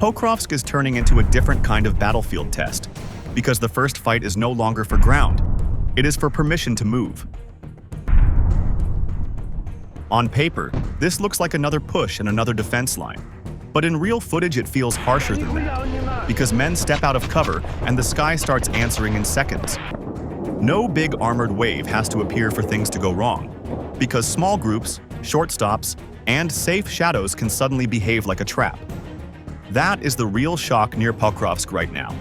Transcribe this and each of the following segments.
Pokrovsk is turning into a different kind of battlefield test, because the first fight is no longer for ground, it is for permission to move. On paper, this looks like another push and another defense line, but in real footage it feels harsher than that, because men step out of cover and the sky starts answering in seconds. No big armored wave has to appear for things to go wrong, because small groups, short stops, and safe shadows can suddenly behave like a trap. That is the real shock near Pokrovsk right now,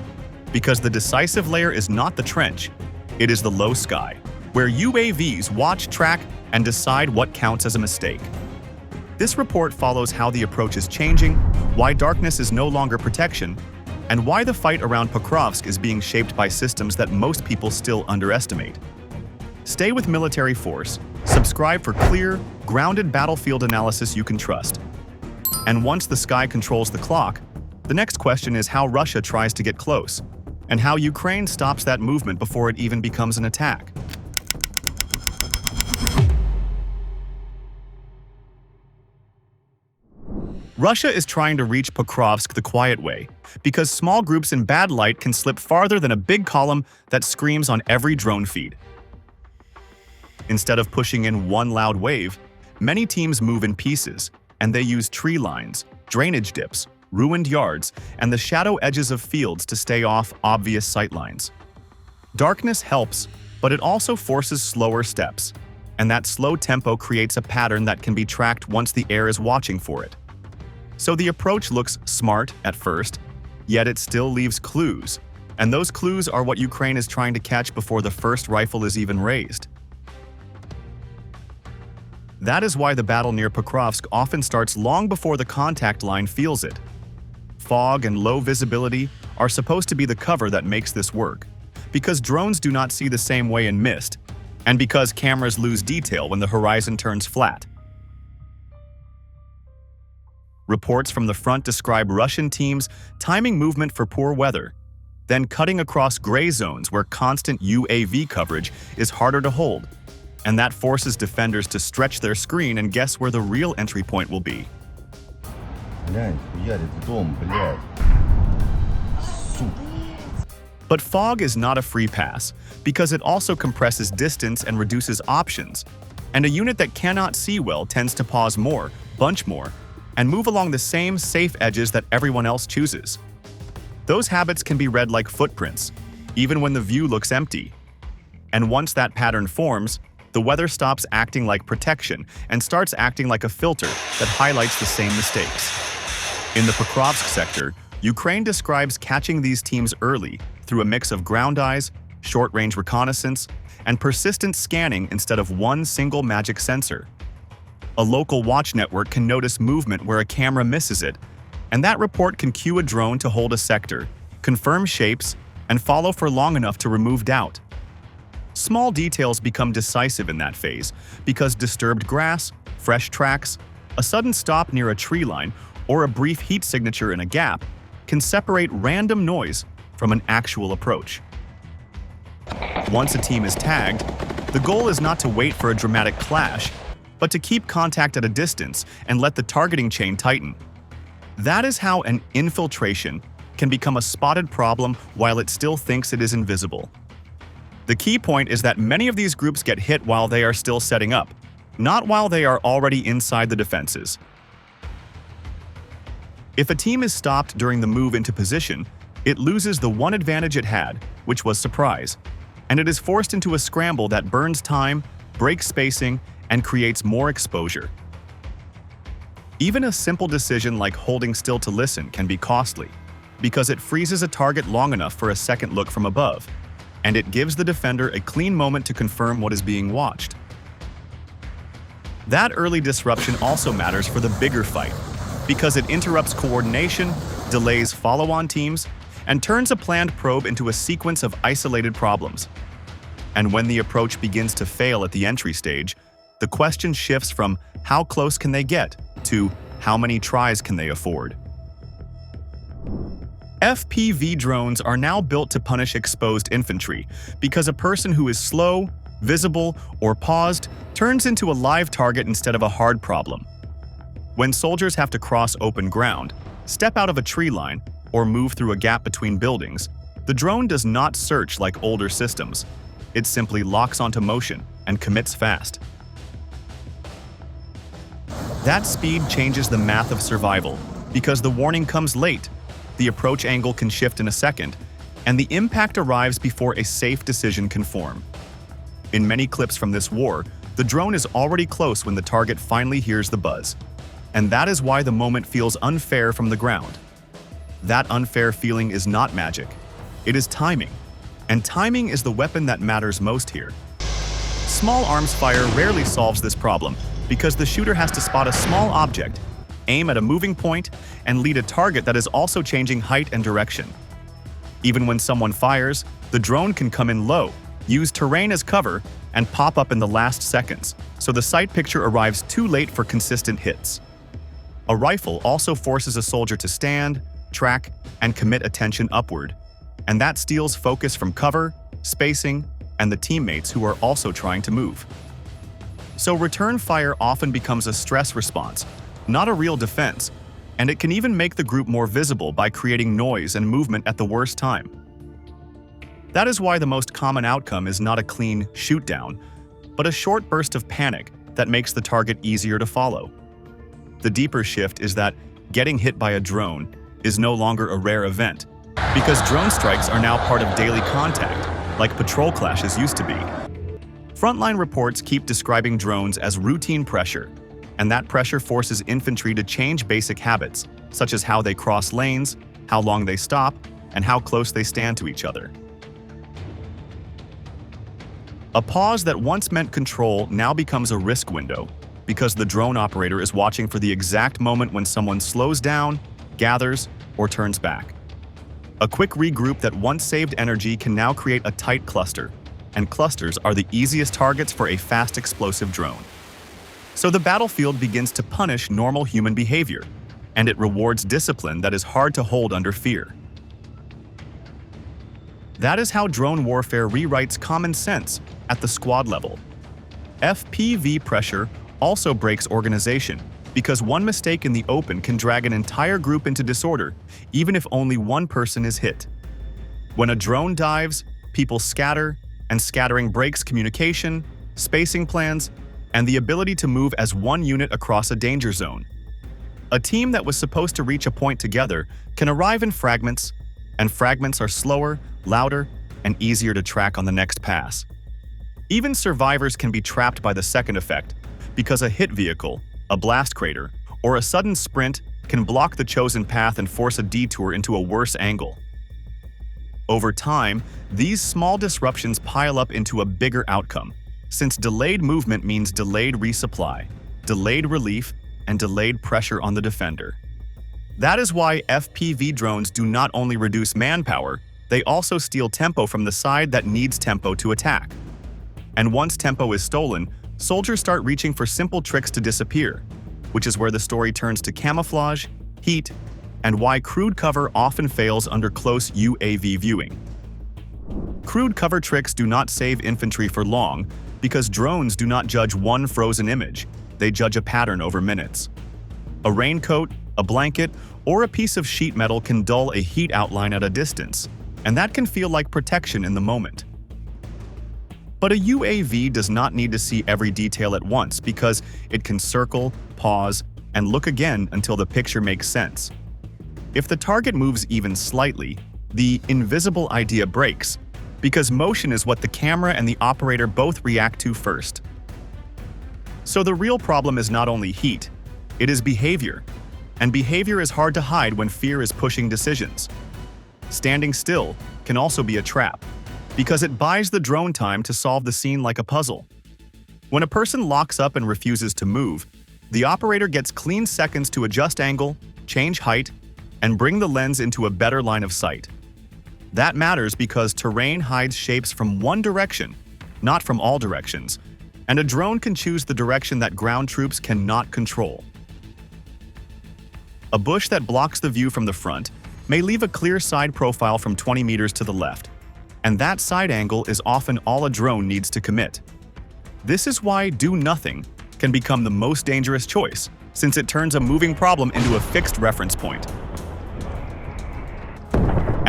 because the decisive layer is not the trench, it is the low sky, where UAVs watch, track, and decide what counts as a mistake. This report follows how the approach is changing, why darkness is no longer protection, and why the fight around Pokrovsk is being shaped by systems that most people still underestimate. Stay with Military Force, subscribe for clear, grounded battlefield analysis you can trust. And once the sky controls the clock, the next question is how Russia tries to get close, and how Ukraine stops that movement before it even becomes an attack. Russia is trying to reach Pokrovsk the quiet way, because small groups in bad light can slip farther than a big column that screams on every drone feed. Instead of pushing in one loud wave, many teams move in pieces, and they use tree lines, drainage dips, ruined yards, and the shadow edges of fields to stay off obvious sight lines. Darkness helps, but it also forces slower steps, and that slow tempo creates a pattern that can be tracked once the air is watching for it. So the approach looks smart at first, yet it still leaves clues, and those clues are what Ukraine is trying to catch before the first rifle is even raised. That is why the battle near Pokrovsk often starts long before the contact line feels it. Fog and low visibility are supposed to be the cover that makes this work, because drones do not see the same way in mist, and because cameras lose detail when the horizon turns flat. Reports from the front describe Russian teams timing movement for poor weather, then cutting across gray zones where constant UAV coverage is harder to hold, and that forces defenders to stretch their screen and guess where the real entry point will be. But fog is not a free pass, because it also compresses distance and reduces options, and a unit that cannot see well tends to pause more, bunch more, and move along the same safe edges that everyone else chooses. Those habits can be read like footprints, even when the view looks empty. And once that pattern forms, the weather stops acting like protection and starts acting like a filter that highlights the same mistakes. In the Pokrovsk sector, Ukraine describes catching these teams early through a mix of ground eyes, short-range reconnaissance, and persistent scanning instead of one single magic sensor. A local watch network can notice movement where a camera misses it, and that report can cue a drone to hold a sector, confirm shapes, and follow for long enough to remove doubt. Small details become decisive in that phase, because disturbed grass, fresh tracks, a sudden stop near a tree line, or a brief heat signature in a gap can separate random noise from an actual approach. Once a team is tagged, the goal is not to wait for a dramatic clash, but to keep contact at a distance and let the targeting chain tighten. That is how an infiltration can become a spotted problem while it still thinks it is invisible. The key point is that many of these groups get hit while they are still setting up, not while they are already inside the defenses. If a team is stopped during the move into position, it loses the one advantage it had, which was surprise, and it is forced into a scramble that burns time, breaks spacing, and creates more exposure. Even a simple decision like holding still to listen can be costly, because it freezes a target long enough for a second look from above, and it gives the defender a clean moment to confirm what is being watched. That early disruption also matters for the bigger fight, because it interrupts coordination, delays follow-on teams, and turns a planned probe into a sequence of isolated problems. And when the approach begins to fail at the entry stage, the question shifts from how close can they get to how many tries can they afford. FPV drones are now built to punish exposed infantry because a person who is slow, visible, or paused turns into a live target instead of a hard problem. When soldiers have to cross open ground, step out of a tree line, or move through a gap between buildings, the drone does not search like older systems. It simply locks onto motion and commits fast. That speed changes the math of survival because the warning comes late, the approach angle can shift in a second, and the impact arrives before a safe decision can form. In many clips from this war, the drone is already close when the target finally hears the buzz. And that is why the moment feels unfair from the ground. That unfair feeling is not magic. It is timing. And timing is the weapon that matters most here. Small arms fire rarely solves this problem because the shooter has to spot a small object, aim at a moving point, and lead a target that is also changing height and direction. Even when someone fires, the drone can come in low, use terrain as cover, and pop up in the last seconds, so the sight picture arrives too late for consistent hits. A rifle also forces a soldier to stand, track, and commit attention upward, and that steals focus from cover, spacing, and the teammates who are also trying to move. So return fire often becomes a stress response, not a real defense, and it can even make the group more visible by creating noise and movement at the worst time. That is why the most common outcome is not a clean shoot-down, but a short burst of panic that makes the target easier to follow. The deeper shift is that getting hit by a drone is no longer a rare event, because drone strikes are now part of daily contact, like patrol clashes used to be. Frontline reports keep describing drones as routine pressure, and that pressure forces infantry to change basic habits, such as how they cross lanes, how long they stop, and how close they stand to each other. A pause that once meant control now becomes a risk window, because the drone operator is watching for the exact moment when someone slows down, gathers, or turns back. A quick regroup that once saved energy can now create a tight cluster, and clusters are the easiest targets for a fast explosive drone. So the battlefield begins to punish normal human behavior, and it rewards discipline that is hard to hold under fear. That is how drone warfare rewrites common sense at the squad level. FPV pressure also breaks organization, because one mistake in the open can drag an entire group into disorder, even if only one person is hit. When a drone dives, people scatter, and scattering breaks communication, spacing plans, and the ability to move as one unit across a danger zone. A team that was supposed to reach a point together can arrive in fragments, and fragments are slower, louder, and easier to track on the next pass. Even survivors can be trapped by the second effect, because a hit vehicle, a blast crater, or a sudden sprint can block the chosen path and force a detour into a worse angle. Over time, these small disruptions pile up into a bigger outcome, since delayed movement means delayed resupply, delayed relief, and delayed pressure on the defender. That is why FPV drones do not only reduce manpower, they also steal tempo from the side that needs tempo to attack. And once tempo is stolen, soldiers start reaching for simple tricks to disappear, which is where the story turns to camouflage, heat, and why crude cover often fails under close UAV viewing. Crude cover tricks do not save infantry for long because drones do not judge one frozen image, they judge a pattern over minutes. A raincoat, a blanket, or a piece of sheet metal can dull a heat outline at a distance, and that can feel like protection in the moment. But a UAV does not need to see every detail at once because it can circle, pause, and look again until the picture makes sense. If the target moves even slightly, the invisible idea breaks, because motion is what the camera and the operator both react to first. So the real problem is not only heat, it is behavior. And behavior is hard to hide when fear is pushing decisions. Standing still can also be a trap, because it buys the drone time to solve the scene like a puzzle. When a person locks up and refuses to move, the operator gets clean seconds to adjust angle, change height, and bring the lens into a better line of sight. That matters because terrain hides shapes from one direction, not from all directions, and a drone can choose the direction that ground troops cannot control. A bush that blocks the view from the front may leave a clear side profile from 20 meters to the left, and that side angle is often all a drone needs to commit. This is why do nothing can become the most dangerous choice, since it turns a moving problem into a fixed reference point.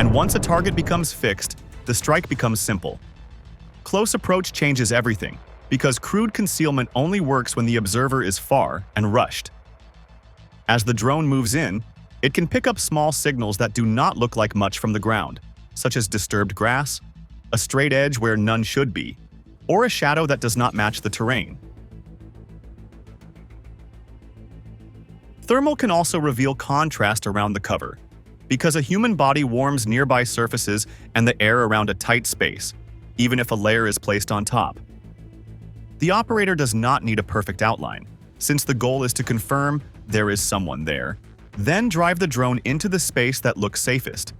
And once a target becomes fixed, the strike becomes simple. Close approach changes everything, because crude concealment only works when the observer is far and rushed. As the drone moves in, it can pick up small signals that do not look like much from the ground, such as disturbed grass, a straight edge where none should be, or a shadow that does not match the terrain. Thermal can also reveal contrast around the cover, because a human body warms nearby surfaces and the air around a tight space, even if a layer is placed on top. The operator does not need a perfect outline, since the goal is to confirm there is someone there, then drive the drone into the space that looks safest.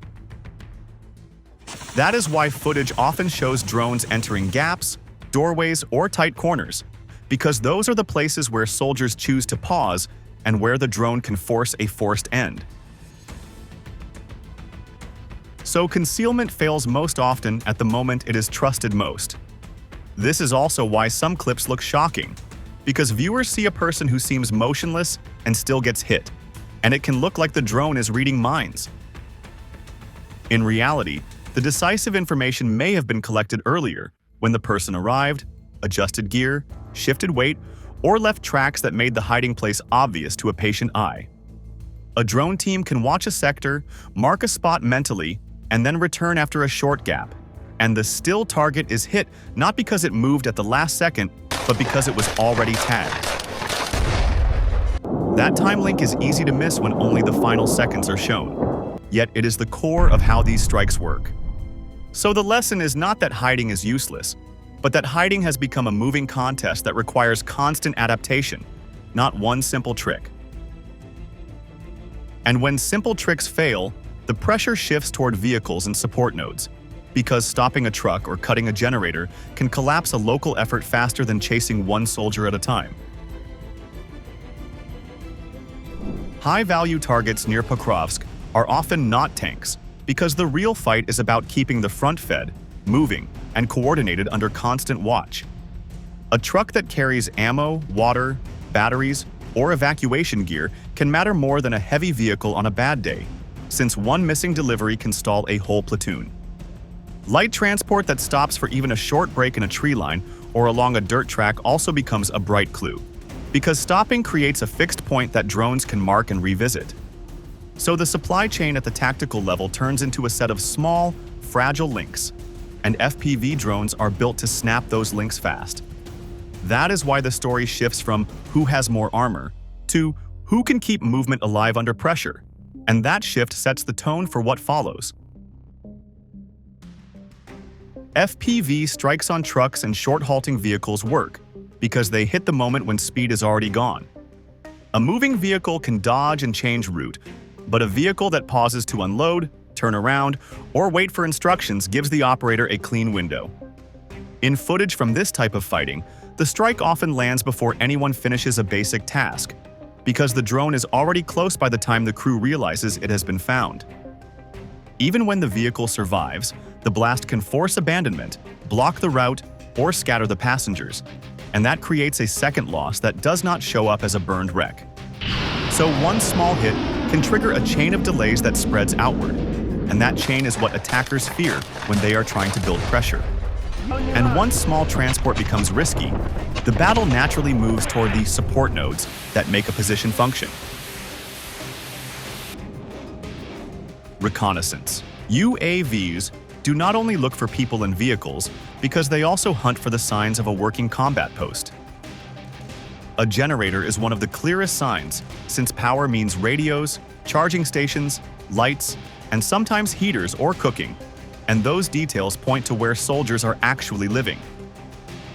That is why footage often shows drones entering gaps, doorways, or tight corners, because those are the places where soldiers choose to pause and where the drone can force a forced end. So concealment fails most often at the moment it is trusted most. This is also why some clips look shocking, because viewers see a person who seems motionless and still gets hit, and it can look like the drone is reading minds. In reality, the decisive information may have been collected earlier, when the person arrived, adjusted gear, shifted weight, or left tracks that made the hiding place obvious to a patient eye. A drone team can watch a sector, mark a spot mentally, and then return after a short gap, and the still target is hit not because it moved at the last second, but because it was already tagged. That time link is easy to miss when only the final seconds are shown, yet it is the core of how these strikes work. So the lesson is not that hiding is useless, but that hiding has become a moving contest that requires constant adaptation, not one simple trick. And when simple tricks fail, the pressure shifts toward vehicles and support nodes, because stopping a truck or cutting a generator can collapse a local effort faster than chasing one soldier at a time. High-value targets near Pokrovsk are often not tanks, because the real fight is about keeping the front fed, moving, and coordinated under constant watch. A truck that carries ammo, water, batteries, or evacuation gear can matter more than a heavy vehicle on a bad day, since one missing delivery can stall a whole platoon. Light transport that stops for even a short break in a tree line or along a dirt track also becomes a bright clue, because stopping creates a fixed point that drones can mark and revisit. So the supply chain at the tactical level turns into a set of small, fragile links, and FPV drones are built to snap those links fast. That is why the story shifts from who has more armor to who can keep movement alive under pressure, and that shift sets the tone for what follows. FPV strikes on trucks and short-halting vehicles work because they hit the moment when speed is already gone. A moving vehicle can dodge and change route, but a vehicle that pauses to unload, turn around, or wait for instructions gives the operator a clean window. In footage from this type of fighting, the strike often lands before anyone finishes a basic task, because the drone is already close by the time the crew realizes it has been found. Even when the vehicle survives, the blast can force abandonment, block the route, or scatter the passengers, and that creates a second loss that does not show up as a burned wreck. So one small hit can trigger a chain of delays that spreads outward, and that chain is what attackers fear when they are trying to build pressure. And once small transport becomes risky, the battle naturally moves toward the support nodes that make a position function. Reconnaissance. UAVs do not only look for people and vehicles, because they also hunt for the signs of a working combat post. A generator is one of the clearest signs, since power means radios, charging stations, lights, and sometimes heaters or cooking, and those details point to where soldiers are actually living.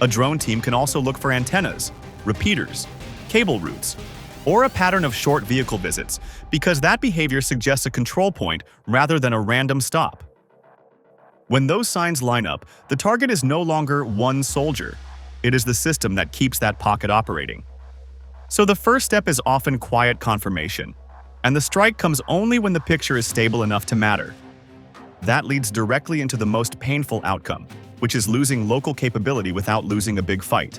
A drone team can also look for antennas, repeaters, cable routes, or a pattern of short vehicle visits, because that behavior suggests a control point rather than a random stop. When those signs line up, the target is no longer one soldier. It is the system that keeps that pocket operating. So the first step is often quiet confirmation, and the strike comes only when the picture is stable enough to matter. That leads directly into the most painful outcome, which is losing local capability without losing a big fight.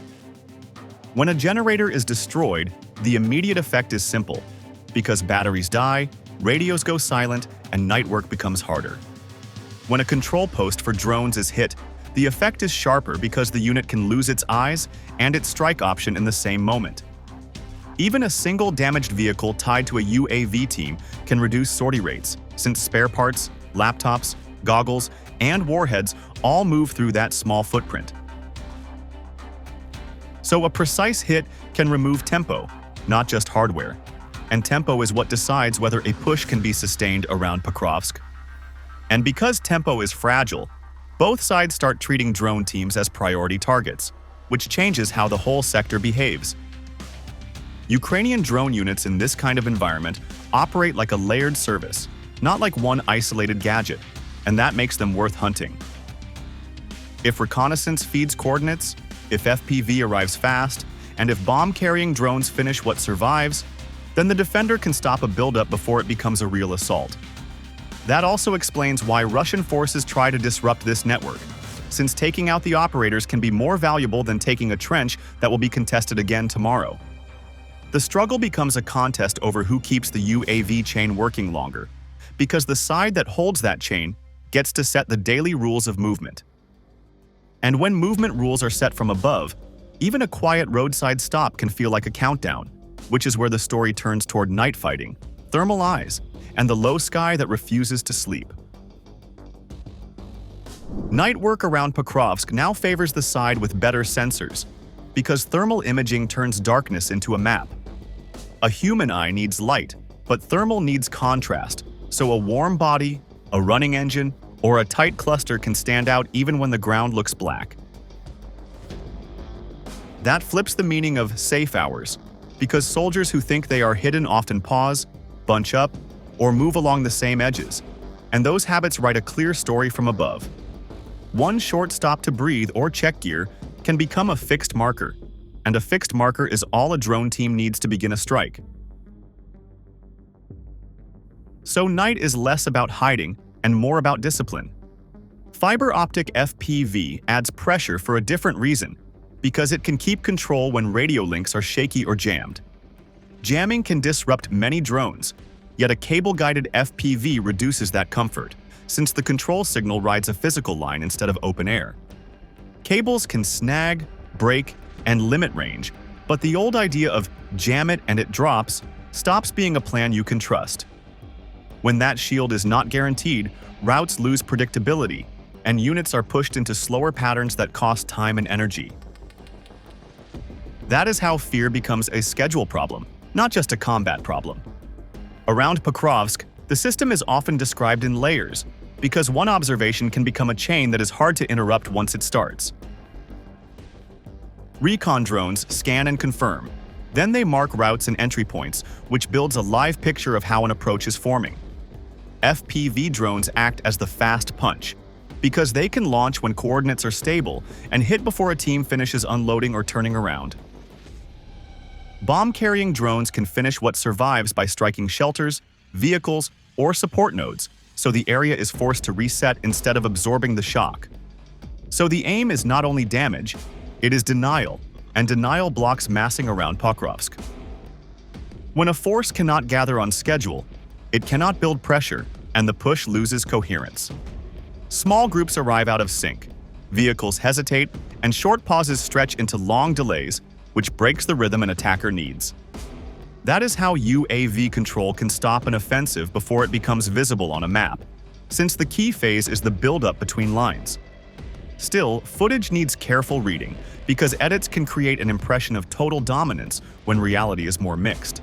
When a generator is destroyed, the immediate effect is simple, because batteries die, radios go silent, and night work becomes harder. When a control post for drones is hit, the effect is sharper because the unit can lose its eyes and its strike option in the same moment. Even a single damaged vehicle tied to a UAV team can reduce sortie rates, since spare parts, laptops, goggles, and warheads all move through that small footprint. So a precise hit can remove tempo, not just hardware. And tempo is what decides whether a push can be sustained around Pokrovsk. And because tempo is fragile, both sides start treating drone teams as priority targets, which changes how the whole sector behaves. Ukrainian drone units in this kind of environment operate like a layered service, not like one isolated gadget, and that makes them worth hunting. If reconnaissance feeds coordinates, if FPV arrives fast, and if bomb-carrying drones finish what survives, then the defender can stop a buildup before it becomes a real assault. That also explains why Russian forces try to disrupt this network, since taking out the operators can be more valuable than taking a trench that will be contested again tomorrow. The struggle becomes a contest over who keeps the UAV chain working longer, because the side that holds that chain gets to set the daily rules of movement. And when movement rules are set from above, even a quiet roadside stop can feel like a countdown, which is where the story turns toward night fighting, thermal eyes, and the low sky that refuses to sleep. Night work around Pokrovsk now favors the side with better sensors, because thermal imaging turns darkness into a map. A human eye needs light, but thermal needs contrast, so a warm body, a running engine, or a tight cluster can stand out even when the ground looks black. That flips the meaning of safe hours, because soldiers who think they are hidden often pause, bunch up, or move along the same edges, and those habits write a clear story from above. One short stop to breathe or check gear can become a fixed marker, and a fixed marker is all a drone team needs to begin a strike. So night is less about hiding and more about discipline. Fiber optic FPV adds pressure for a different reason, because it can keep control when radio links are shaky or jammed. Jamming can disrupt many drones, yet a cable-guided FPV reduces that comfort, since the control signal rides a physical line instead of open air. Cables can snag, break, and limit range, but the old idea of jam it and it drops stops being a plan you can trust. When that shield is not guaranteed, routes lose predictability, and units are pushed into slower patterns that cost time and energy. That is how fear becomes a schedule problem, not just a combat problem. Around Pokrovsk, the system is often described in layers, because one observation can become a chain that is hard to interrupt once it starts. Recon drones scan and confirm. Then they mark routes and entry points, which builds a live picture of how an approach is forming. FPV drones act as the fast punch, because they can launch when coordinates are stable and hit before a team finishes unloading or turning around. Bomb-carrying drones can finish what survives by striking shelters, vehicles, or support nodes, so the area is forced to reset instead of absorbing the shock. So the aim is not only damage, it is denial, and denial blocks massing around Pokrovsk. When a force cannot gather on schedule, it cannot build pressure, and the push loses coherence. Small groups arrive out of sync, vehicles hesitate, and short pauses stretch into long delays, which breaks the rhythm an attacker needs. That is how UAV control can stop an offensive before it becomes visible on a map, since the key phase is the buildup between lines. Still, footage needs careful reading, because edits can create an impression of total dominance when reality is more mixed.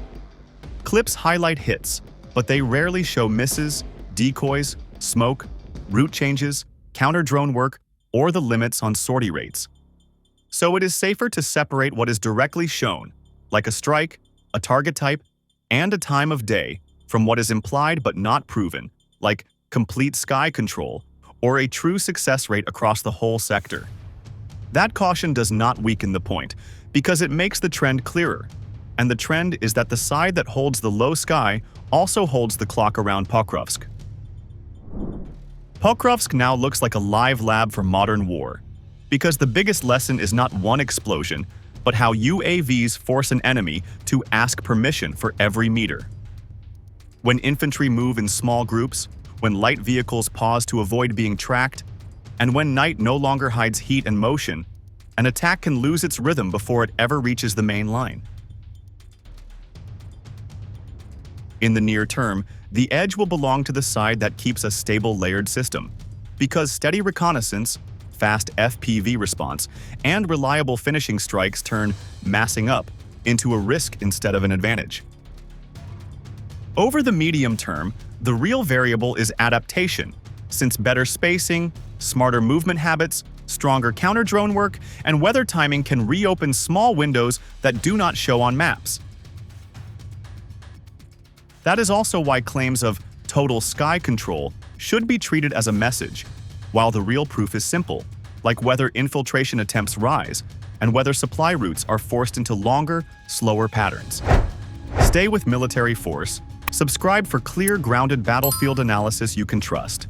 Clips highlight hits, but they rarely show misses, decoys, smoke, route changes, counter-drone work, or the limits on sortie rates. So it is safer to separate what is directly shown, like a strike, a target type, and a time of day, from what is implied but not proven, like complete sky control, or a true success rate across the whole sector. That caution does not weaken the point, because it makes the trend clearer. And the trend is that the side that holds the low sky also holds the clock around Pokrovsk. Pokrovsk now looks like a live lab for modern war, because the biggest lesson is not one explosion, but how UAVs force an enemy to ask permission for every meter. When infantry move in small groups, when light vehicles pause to avoid being tracked, and when night no longer hides heat and motion, an attack can lose its rhythm before it ever reaches the main line. In the near term, the edge will belong to the side that keeps a stable layered system, because steady reconnaissance, fast FPV response, and reliable finishing strikes turn massing up into a risk instead of an advantage. Over the medium term, the real variable is adaptation, since better spacing, smarter movement habits, stronger counter-drone work, and weather timing can reopen small windows that do not show on maps. That is also why claims of total sky control should be treated as a message, while the real proof is simple, like whether infiltration attempts rise and whether supply routes are forced into longer, slower patterns. Stay with military force. Subscribe for clear, grounded battlefield analysis you can trust.